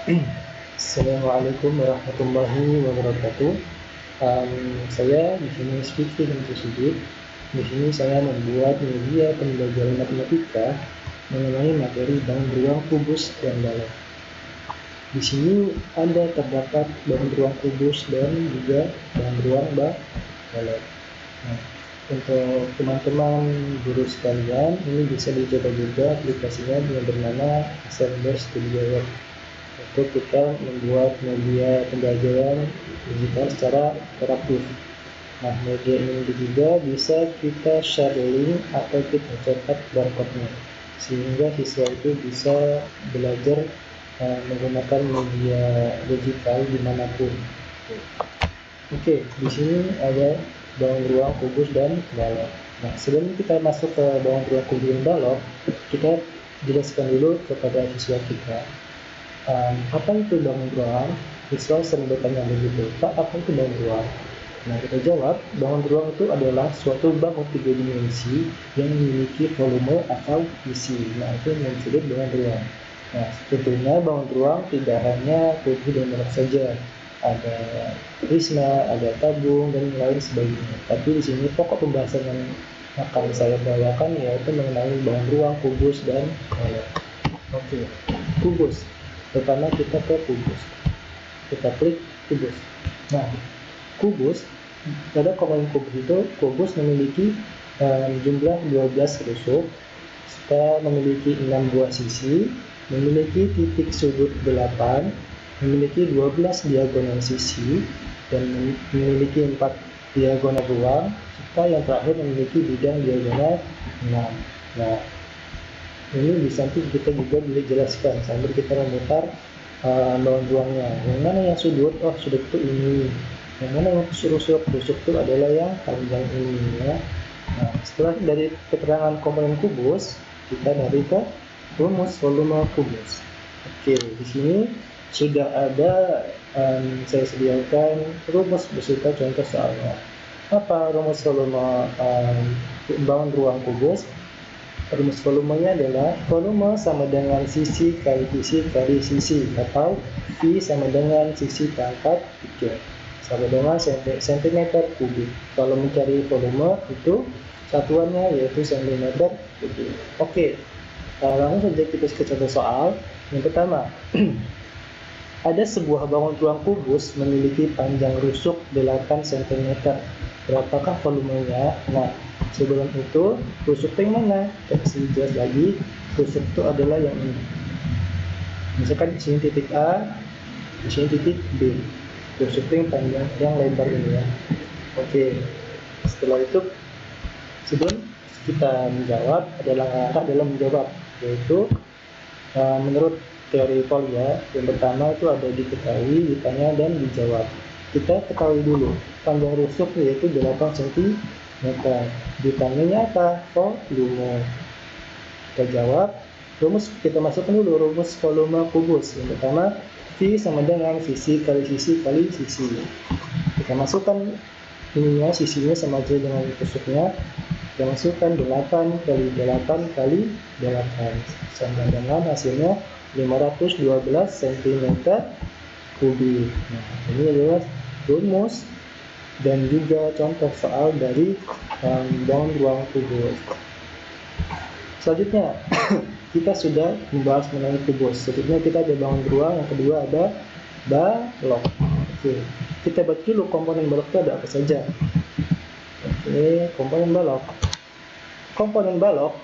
Assalamualaikum warahmatullahi wabarakatuh. Saya di sini Fikri dan Susidit. Di sini saya membuat media pembelajaran matematika mengenai materi bang beruang kubus dan balok. Di sini terdapat bang beruang kubus dan juga bang beruang balok. Nah, untuk teman-teman guru sekalian, ini bisa dicoba juga aplikasinya yang bernama Assembler Studio Web. Untuk kita membuat media pembelajaran digital secara interaktif. Nah, media ini juga bisa kita share link atau kita cetak barcode-nya, sehingga siswa itu bisa belajar menggunakan media digital dimanapun. Oke, di sini ada bawang beruang, kubus, dan balok. Nah, sebelum kita masuk ke bawang beruang, kubus, dan balok, kita jelaskan dulu kepada siswa kita. Apa itu bawang beruang? Siswa sering bertanya begitu, Pak, apa itu bawang beruang? Nah, kita jawab, bawang beruang itu adalah suatu bangun 3 dimensi yang memiliki volume atau isi. Nah, itu yang disebut bawang beruang. Nah, tentunya bawang beruang tidak hanya putih dan merah saja. Ada prisma, ada tabung, dan lain sebagainya. Tapi di sini pokok pembahasan yang akan saya bawakan yaitu mengenai bawang beruang, kubus, dan balok. Oke, kubus. Pertama kita ke kubus. Kita klik kubus. Nah, kubus, pada komponen kubus itu, kubus memiliki jumlah 12 rusuk, serta memiliki 6 buah sisi, memiliki titik sudut 8, memiliki 12 diagonal sisi, dan memiliki 4 diagonal ruang, serta yang terakhir memiliki bidang diagonal 6. Nah, ini di samping kita juga boleh jelaskan sambil kita memutar bawang beruangnya. Yang mana yang sudut? Oh, sudut itu ini. Yang mana yang rusuk? Rusuk itu adalah yang panjang ini ya. Nah, setelah dari keterangan komponen kubus, kita lari ke rumus volume kubus. Oke, di sini sudah ada saya sediakan rumus beserta contoh soalnya. Apa rumus volume bawang beruang kubus? Rumus volumenya adalah volume sama dengan sisi kali sisi, atau V sama dengan sisi pangkat 3 sama dengan cm kubik. Kalau mencari volume itu satuannya yaitu cm kubik. Oke, langsung saja kita ke contoh soal. Yang pertama, ada sebuah bangun ruang kubus memiliki panjang rusuk 8 cm. Berapakah volumenya? Nah, sebelum itu, rusuk yang mana? Kasih jelas lagi, rusuk itu adalah yang ini. Misalkan di sini titik A, di sini titik B. Rusuk yang panjang, yang lebar ini ya. Oke, setelah itu, sebelum kita menjawab, ada langkah dalam menjawab, yaitu menurut teori Paul ya, yang pertama itu ada diketahui, ditanya, dan dijawab. Kita ketahui dulu, panjang rusuk yaitu 8 cm. Ditanyanya apa? Volume. Kita jawab, rumus kita masukkan dulu rumus volume kubus. Yang pertama, V sama dengan sisi kali sisi kali sisi. Kita masukkan ininya, sisinya sama aja dengan rusuknya. Kita masukkan 8 kali 8 kali 8 sama dengan hasilnya 512 cm kubik. Nah, ini adalah rumus dan juga contoh soal dari bawang beruang kubus. Selanjutnya kita sudah membahas mengenai kubus. Selanjutnya kita ada bawang beruang, yang kedua ada balok. Oke, kita baca dulu komponen balok itu ada apa saja. Oke, komponen balok. Komponen balok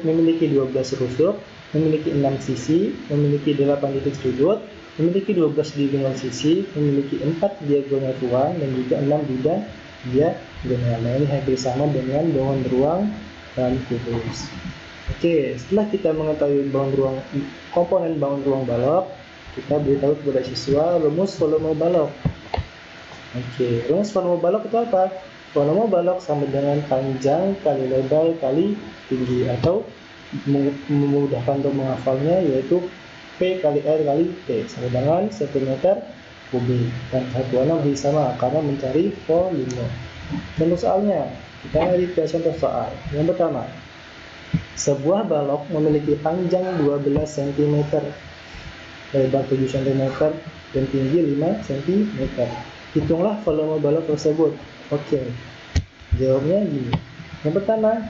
memiliki 12 rusuk, memiliki 6 sisi, memiliki 8 titik sudut, memiliki 12 diagonal sisi, memiliki 4 diagonal ruang, dan juga 6 bidang diagonal. Nah, ini hampir sama dengan bawang beruang dan kubus. Oke, setelah kita mengetahui komponen bawang beruang balok, kita beritahu kepada siswa rumus volume balok. Oke, rumus volume balok itu apa? Volume balok sama dengan panjang kali lebar kali tinggi, atau memudahkan untuk menghafalnya yaitu P kali R kali T sama dengan cm kubik, dan satuannya masih sama karena mencari volume. Contoh soalnya, kita lihat ke contoh soal. Yang pertama, sebuah balok memiliki panjang 12 cm. lebar 7 cm, dan tinggi 5 cm. Hitunglah volume balok tersebut. Oke, jawabnya gini. Yang pertama,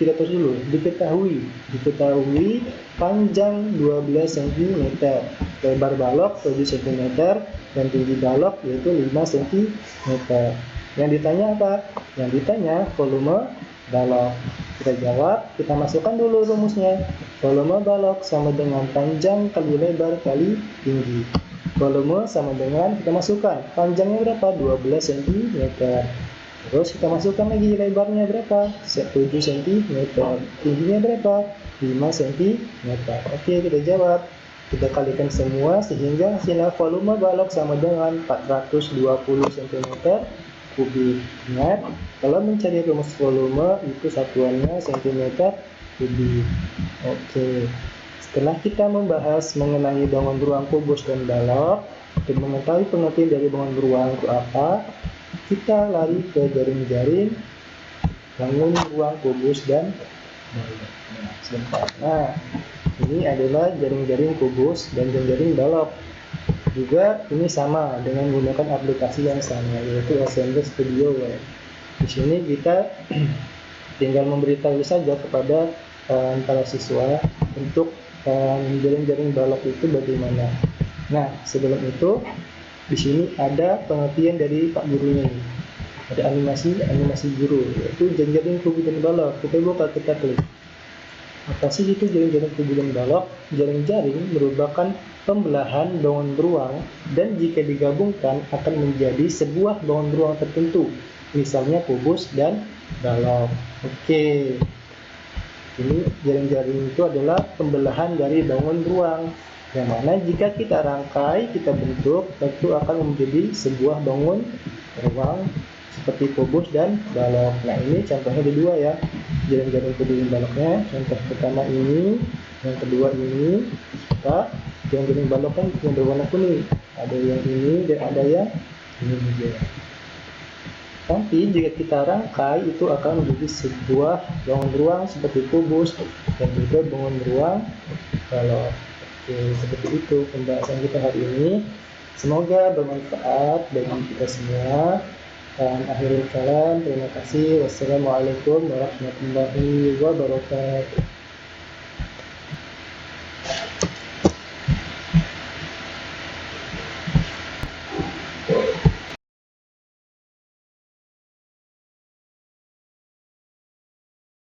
kita tulis dulu. Diketahui panjang 12 cm, lebar balok 7 cm, dan tinggi balok yaitu 5 cm. Yang ditanya apa? Yang ditanya volume balok. Kita jawab, kita masukkan dulu rumusnya. Volume balok sama dengan panjang kali lebar kali tinggi. Volume sama dengan, kita masukkan, panjangnya berapa? 12 cm. Terus kita masukkan lagi lebarnya berapa? 7 cm. Tingginya berapa? 5 cm. Oke, kita jawab. Kita kalikan semua sehingga hasil volume balok sama dengan 420 cm kubik. Ingat, kalau mencari rumus volume itu satuannya cm kubik. Oke. Setelah kita membahas mengenai bangun ruang kubus dan balok dan mengetahui pengertian dari bangun ruang itu apa, kita lari ke jaring-jaring bangun ruang kubus dan balok. Nah, ini adalah jaring-jaring kubus dan jaring balok. Juga ini sama dengan menggunakan aplikasi yang sama, yaitu Assembly Studio Web. Di sini kita tinggal memberitahu saja kepada para siswa untuk jaring-jaring balok itu bagaimana. Nah, sebelum itu di sini ada pengertian dari Pak gurunya ini. Ada animasi guru, yaitu jaring-jaring kubus dan balok. Kita buka, kita klik. Apa sih itu jaring-jaring kubus dan balok? Jaring-jaring merupakan pembelahan bangun beruang dan jika digabungkan akan menjadi sebuah bangun beruang tertentu, misalnya kubus dan balok. Oke, ini jaring-jaring itu adalah pembelahan dari bangun beruang, yang mana jika kita rangkai, kita bentuk, tentu akan menjadi sebuah bangun beruang seperti kubus dan balok. Nah, ini contohnya ada dua ya, jaring-jaring kubus dan baloknya. Contoh pertama ini, yang kedua ini. Jaring-jaring balok kan yang berwarna kuning, ada yang ini dan ada yang ini juga. Nanti jika kita rangkai itu akan menjadi sebuah bangun beruang seperti kubus dan juga bangun beruang balok. Oke, seperti itu pembahasan kita hari ini. Semoga bermanfaat bagi kita semua. Akhirul kalam, terima kasih. Wassalamualaikum warahmatullahi wabarakatuh.